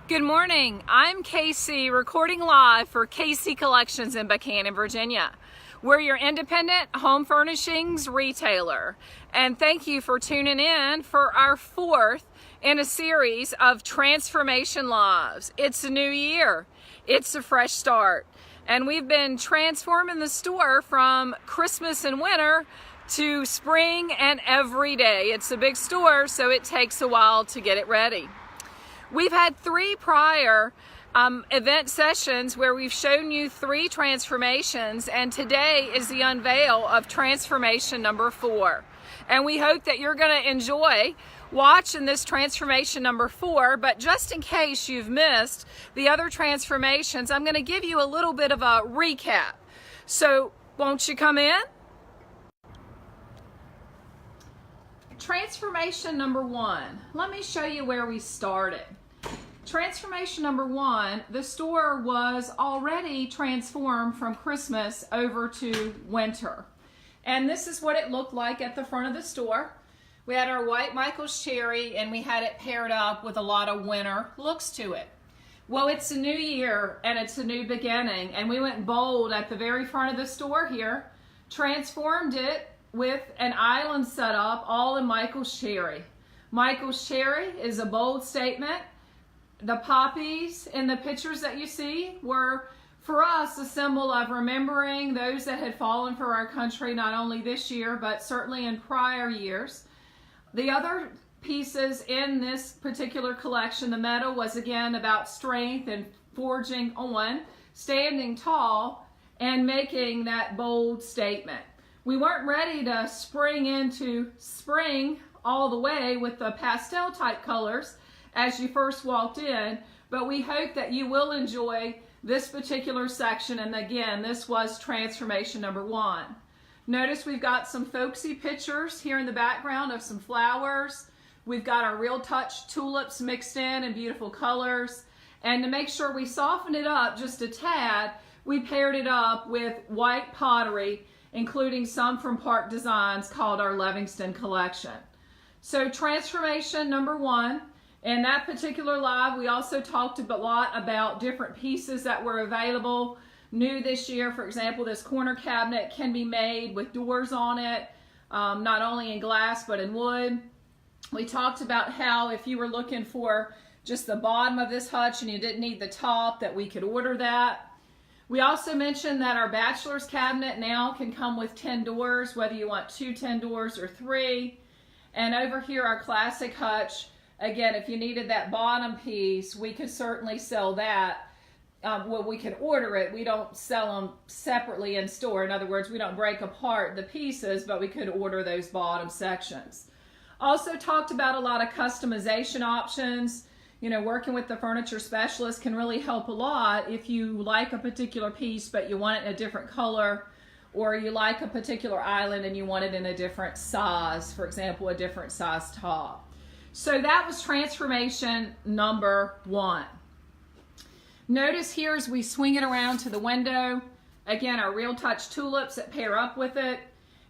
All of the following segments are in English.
Good morning. I'm Casey, recording live for Casey Collections in Buchanan, Virginia. We're your independent home furnishings retailer. And thank you for tuning in for our fourth in a series of transformation lives. It's a new year. It's a fresh start. And we've been transforming the store from Christmas and winter to spring and every day. It's a big store, so it takes a while to get it ready. We've had three prior event sessions where we've shown you three transformations, and today is the unveil of transformation number 4. And we hope that you're going to enjoy watching this transformation number 4, but just in case you've missed the other transformations, I'm going to give you a little bit of a recap. So won't you come in? Transformation number 1. Let me show you where we started. Transformation number 1, the store was already transformed from Christmas over to winter. And this is what it looked like at the front of the store. We had our white Michael's cherry and we had it paired up with a lot of winter looks to it. Well, it's a new year and it's a new beginning, and we went bold at the very front of the store here, transformed it with an island setup all in Michael's cherry. Michael's cherry is a bold statement. The poppies in the pictures that you see were, for us, a symbol of remembering those that had fallen for our country, not only this year, but certainly in prior years. The other pieces in this particular collection, the meadow, was again about strength and forging on, standing tall, and making that bold statement. We weren't ready to spring into spring all the way with the pastel type colors as you first walked in, but we hope that you will enjoy this particular section. And again, this was transformation number 1. Notice we've got some folksy pictures here in the background of some flowers. We've got our Real Touch tulips mixed in beautiful colors. And to make sure we softened it up just a tad, we paired it up with white pottery, including some from Park Designs, called our Livingston collection. So transformation number 1. In that particular live, we also talked a lot about different pieces that were available new this year. For example, this corner cabinet can be made with doors on it, not only in glass but in wood. We talked about how if you were looking for just the bottom of this hutch and you didn't need the top, that we could order that. We also mentioned that our bachelor's cabinet now can come with 10 doors, whether you want 2 10 doors or 3. And over here, our classic hutch. Again, if you needed that bottom piece, we could certainly sell that. Well, we could order it. We don't sell them separately in store. In other words, we don't break apart the pieces, but we could order those bottom sections. Also talked about a lot of customization options. You know, working with the furniture specialist can really help a lot if you like a particular piece, but you want it in a different color, or you like a particular island and you want it in a different size, for example, a different size top. So that was transformation number 1. Notice here as we swing it around to the window, again, our Real Touch tulips that pair up with it.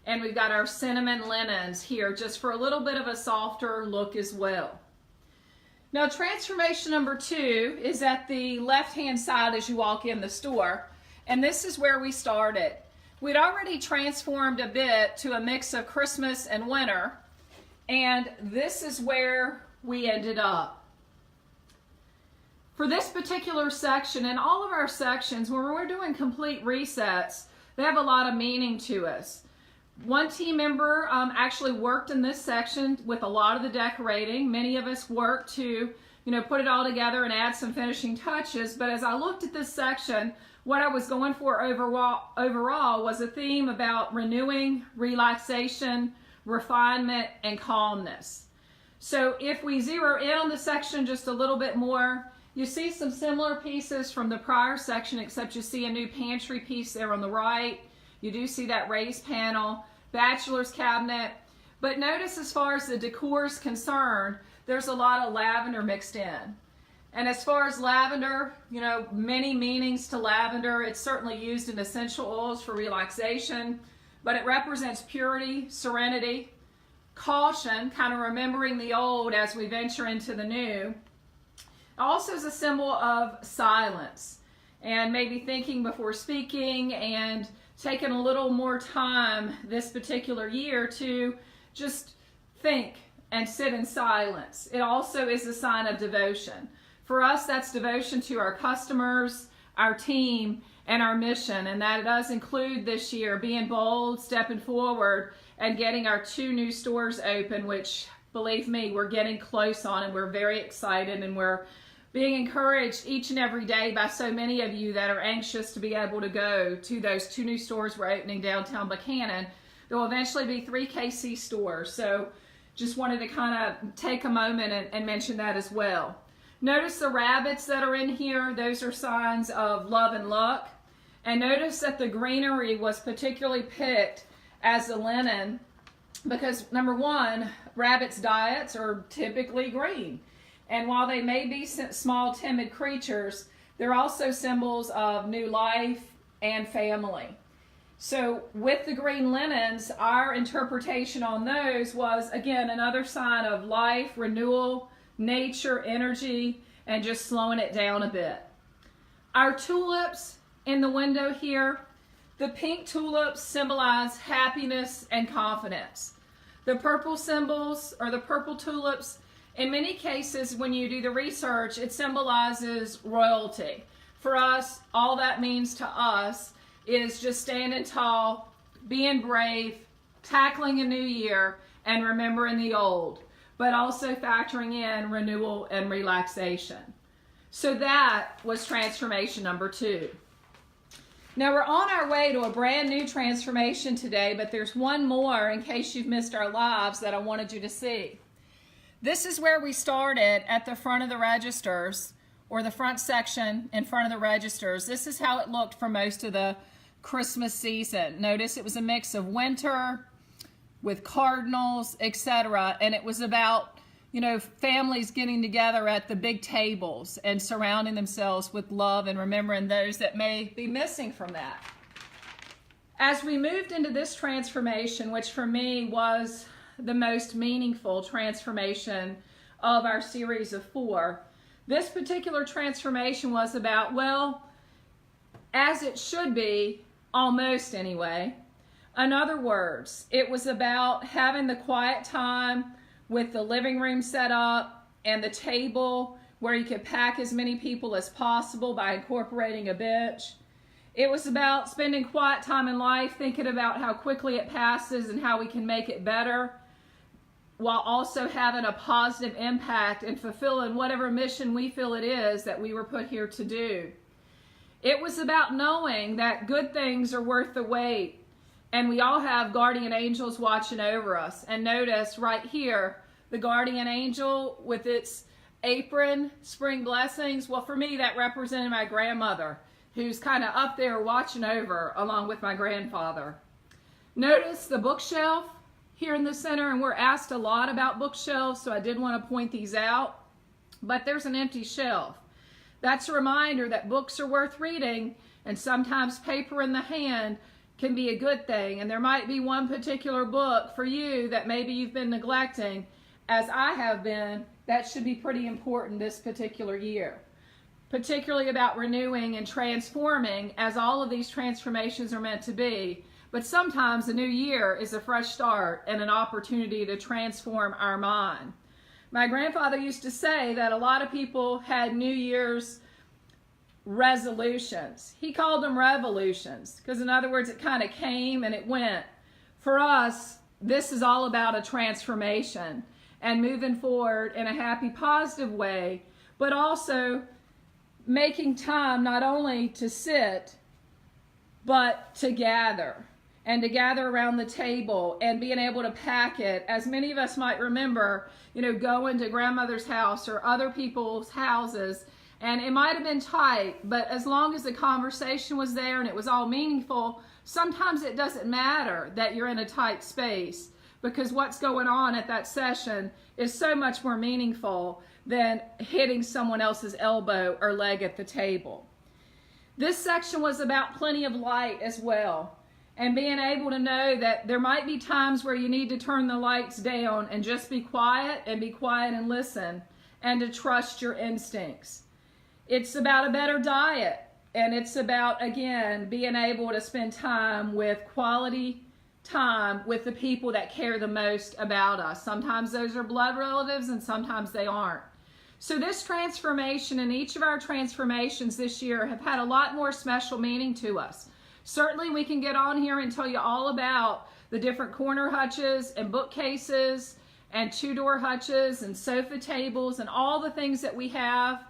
And we've got our cinnamon linens here just for a little bit of a softer look as well. Now, transformation number 2 is at the left-hand side as you walk in the store. And this is where we started. We'd already transformed a bit to a mix of Christmas and winter. And this is where we ended up. For this particular section, and all of our sections, when we're doing complete resets, they have a lot of meaning to us. One team member actually worked in this section with a lot of the decorating. Many of us worked to, put it all together and add some finishing touches. But as I looked at this section, what I was going for overall was a theme about renewing, relaxation, refinement, and calmness. So if we zero in on the section just a little bit more, you see some similar pieces from the prior section, except you see a new pantry piece there on the right. You do see that raised panel, bachelor's cabinet. But notice as far as the decor is concerned, there's a lot of lavender mixed in. And as far as lavender, many meanings to lavender. It's certainly used in essential oils for relaxation, but it represents purity, serenity, caution, kind of remembering the old as we venture into the new. Also is a symbol of silence and maybe thinking before speaking and taking a little more time this particular year to just think and sit in silence. It also is a sign of devotion. For us, that's devotion to our customers, our team, and our mission, and that does include this year being bold, stepping forward, and getting our 2 new stores open, which, believe me, we're getting close on, and we're very excited, and we're being encouraged each and every day by so many of you that are anxious to be able to go to those 2 new stores we're opening downtown Buchanan. There will eventually be 3 KC stores, so just wanted to kind of take a moment and mention that as well. Notice the rabbits that are in here. Those are signs of love and luck. And notice that the greenery was particularly picked as the linen because, number one, rabbits' diets are typically green. And while they may be small, timid creatures, they're also symbols of new life and family. So with the green linens, our interpretation on those was, again, another sign of life, renewal, nature, energy, and just slowing it down a bit. Our tulips in the window here, the pink tulips symbolize happiness and confidence. The purple symbols, or the purple tulips, in many cases when you do the research, it symbolizes royalty. For us, all that means to us is just standing tall, being brave, tackling a new year, and remembering the old, but also factoring in renewal and relaxation. So that was transformation number 2. Now we're on our way to a brand new transformation today, but there's one more in case you've missed our lives that I wanted you to see. This is where we started at the front of the registers, or the front section in front of the registers. This is how it looked for most of the Christmas season. Notice it was a mix of winter with cardinals, etc. And it was about, families getting together at the big tables and surrounding themselves with love and remembering those that may be missing from that. As we moved into this transformation, which for me was the most meaningful transformation of our series of 4, this particular transformation was about, well, as it should be, almost anyway. In other words, it was about having the quiet time with the living room set up and the table where you could pack as many people as possible by incorporating a bench. It was about spending quiet time in life, thinking about how quickly it passes and how we can make it better, while also having a positive impact and fulfilling whatever mission we feel it is that we were put here to do. It was about knowing that good things are worth the wait, and we all have guardian angels watching over us. And notice right here, the guardian angel with its apron, spring blessings. Well, for me, that represented my grandmother, who's kind of up there watching over along with my grandfather. Notice the bookshelf here in the center, and we're asked a lot about bookshelves, so I did want to point these out. But there's an empty shelf. That's a reminder that books are worth reading, and sometimes paper in the hand can be a good thing. And there might be one particular book for you that maybe you've been neglecting, as I have been, that should be pretty important this particular year. Particularly about renewing and transforming, as all of these transformations are meant to be. But sometimes a new year is a fresh start and an opportunity to transform our mind. My grandfather used to say that a lot of people had New Year's resolutions. He called them revolutions, because in other words, it kind of came and it went. For us, this is all about a transformation and moving forward in a happy, positive way, but also making time not only to sit, but to gather. And to gather around the table and being able to pack it. As many of us might remember, going to grandmother's house or other people's houses, and it might have been tight, but as long as the conversation was there and it was all meaningful, sometimes it doesn't matter that you're in a tight space, because what's going on at that session is so much more meaningful than hitting someone else's elbow or leg at the table. This section was about plenty of light as well. And being able to know that there might be times where you need to turn the lights down and just be quiet and listen and to trust your instincts. It's about a better diet, and it's about, again, being able to spend time with quality time with the people that care the most about us. Sometimes those are blood relatives and sometimes they aren't. So this transformation and each of our transformations this year have had a lot more special meaning to us. Certainly we can get on here and tell you all about the different corner hutches and bookcases and two-door hutches and sofa tables and all the things that we have.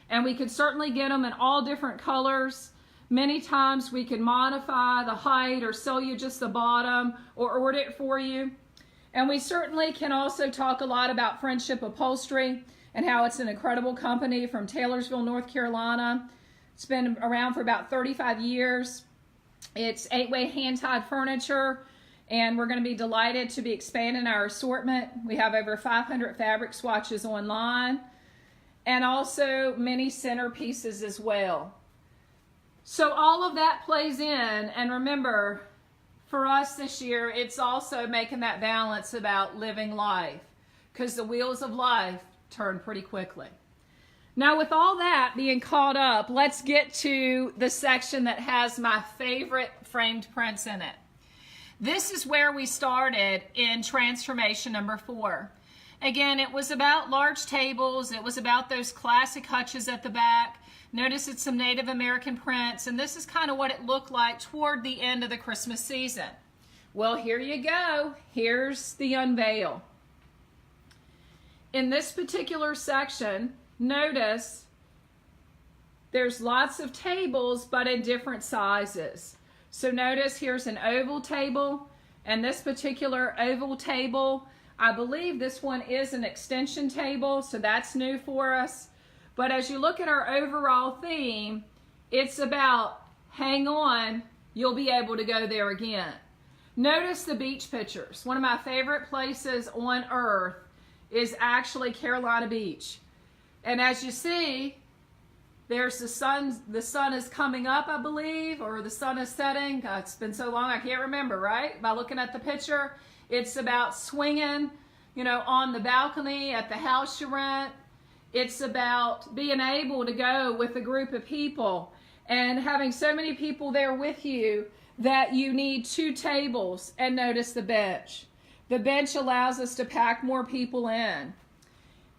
And we could certainly get them in all different colors. Many times we can modify the height or sell you just the bottom or order it for you. And we certainly can also talk a lot about Friendship Upholstery and how it's an incredible company from Taylorsville, North Carolina. It's been around for about 35 years. It's 8-way hand-tied furniture, and we're going to be delighted to be expanding our assortment. We have over 500 fabric swatches online and also many centerpieces as well. So all of that plays in, and remember, for us this year, it's also making that balance about living life, because the wheels of life turn pretty quickly. Now, with all that being caught up, let's get to the section that has my favorite framed prints in it. This is where we started in transformation number 4. Again, it was about large tables. It was about those classic hutches at the back. Notice it's some Native American prints, and this is kind of what it looked like toward the end of the Christmas season. Well, here you go. Here's the unveil. In this particular section, notice there's lots of tables, but in different sizes. So notice here's an oval table, and this particular oval table, I believe this one is an extension table, so that's new for us. But as you look at our overall theme, it's about hang on, you'll be able to go there again. Notice the beach pictures. One of my favorite places on earth is actually Carolina Beach. And as you see, there's the sun is coming up, I believe, or the sun is setting. It's been so long, I can't remember, right? By looking at the picture, it's about swinging, on the balcony at the house you rent. It's about being able to go with a group of people and having so many people there with you that you need 2 tables. And notice the bench. The bench allows us to pack more people in.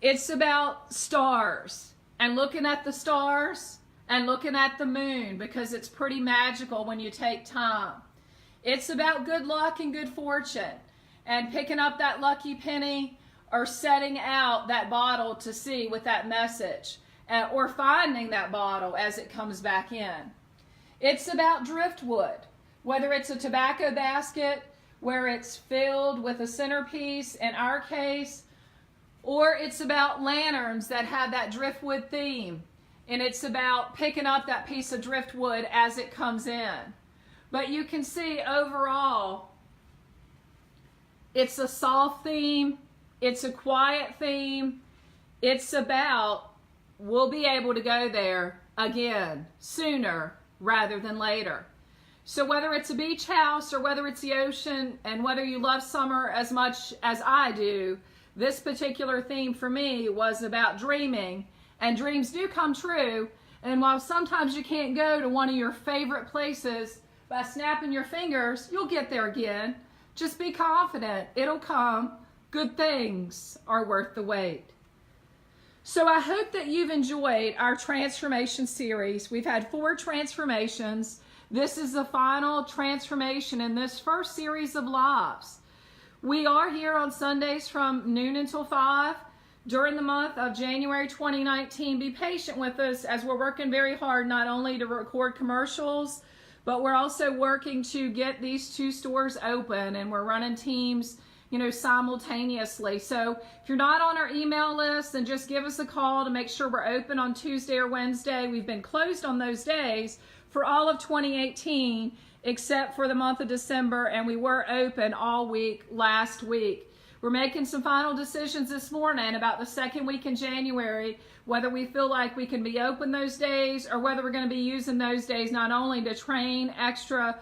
It's about stars and looking at the stars and looking at the moon, because it's pretty magical when you take time. It's about good luck and good fortune and picking up that lucky penny or setting out that bottle to see with that message, or finding that bottle as it comes back in. It's about driftwood, whether it's a tobacco basket where it's filled with a centerpiece, in our case, or it's about lanterns that have that driftwood theme, and it's about picking up that piece of driftwood as it comes in. But you can see overall, it's a soft theme, it's a quiet theme, it's about we'll be able to go there again sooner rather than later. So whether it's a beach house or whether it's the ocean, and whether you love summer as much as I do, this particular theme for me was about dreaming, and dreams do come true. And while sometimes you can't go to one of your favorite places, by snapping your fingers, you'll get there again. Just be confident, it'll come. Good things are worth the wait. So I hope that you've enjoyed our transformation series. We've had 4 transformations. This is the final transformation in this first series of lives. We are here on Sundays from noon until 5 during the month of January 2019. Be patient with us as we're working very hard not only to record commercials, but we're also working to get these 2 stores open, and we're running teams, simultaneously. So if you're not on our email list, then just give us a call to make sure we're open on Tuesday or Wednesday. We've been closed on those days for all of 2018, except for the month of December, and we were open all week last week. We're making some final decisions this morning about the second week in January, whether we feel like we can be open those days, or whether we're going to be using those days not only to train extra,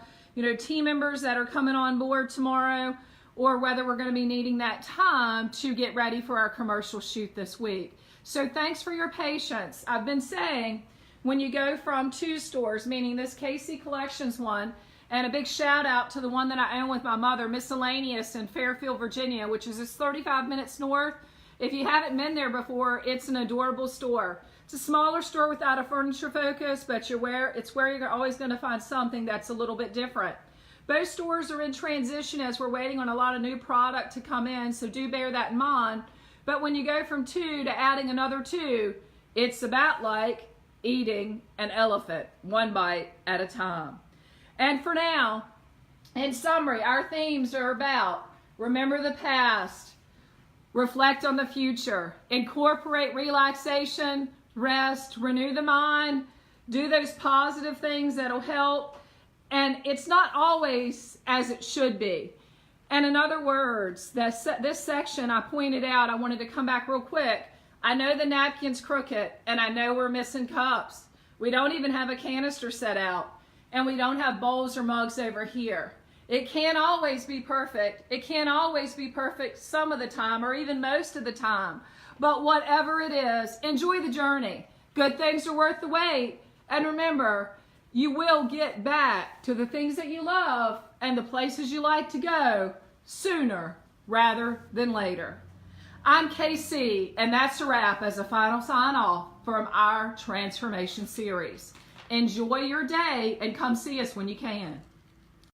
team members that are coming on board tomorrow, or whether we're going to be needing that time to get ready for our commercial shoot this week. So thanks for your patience. I've been saying when you go from two stores, meaning this KC Collections one, and a big shout out to the one that I own with my mother, Miscellaneous in Fairfield, Virginia, which is just 35 minutes north. If you haven't been there before, it's an adorable store. It's a smaller store without a furniture focus, but it's where you're always going to find something that's a little bit different. Both stores are in transition as we're waiting on a lot of new product to come in, so do bear that in mind. But when you go from 2 to adding another 2, it's about like eating an elephant, one bite at a time. And for now, in summary, our themes are about remember the past, reflect on the future, incorporate relaxation, rest, renew the mind, do those positive things that'll help. And it's not always as it should be. And in other words, this section I pointed out, I wanted to come back real quick. I know the napkin's crooked, and I know we're missing cups. We don't even have a canister set out, and we don't have bowls or mugs over here. It can't always be perfect. It can't always be perfect some of the time, or even most of the time. But whatever it is, enjoy the journey. Good things are worth the wait. And remember, you will get back to the things that you love and the places you like to go sooner rather than later. I'm KC, and that's a wrap as a final sign off from our transformation series. Enjoy your day and come see us when you can.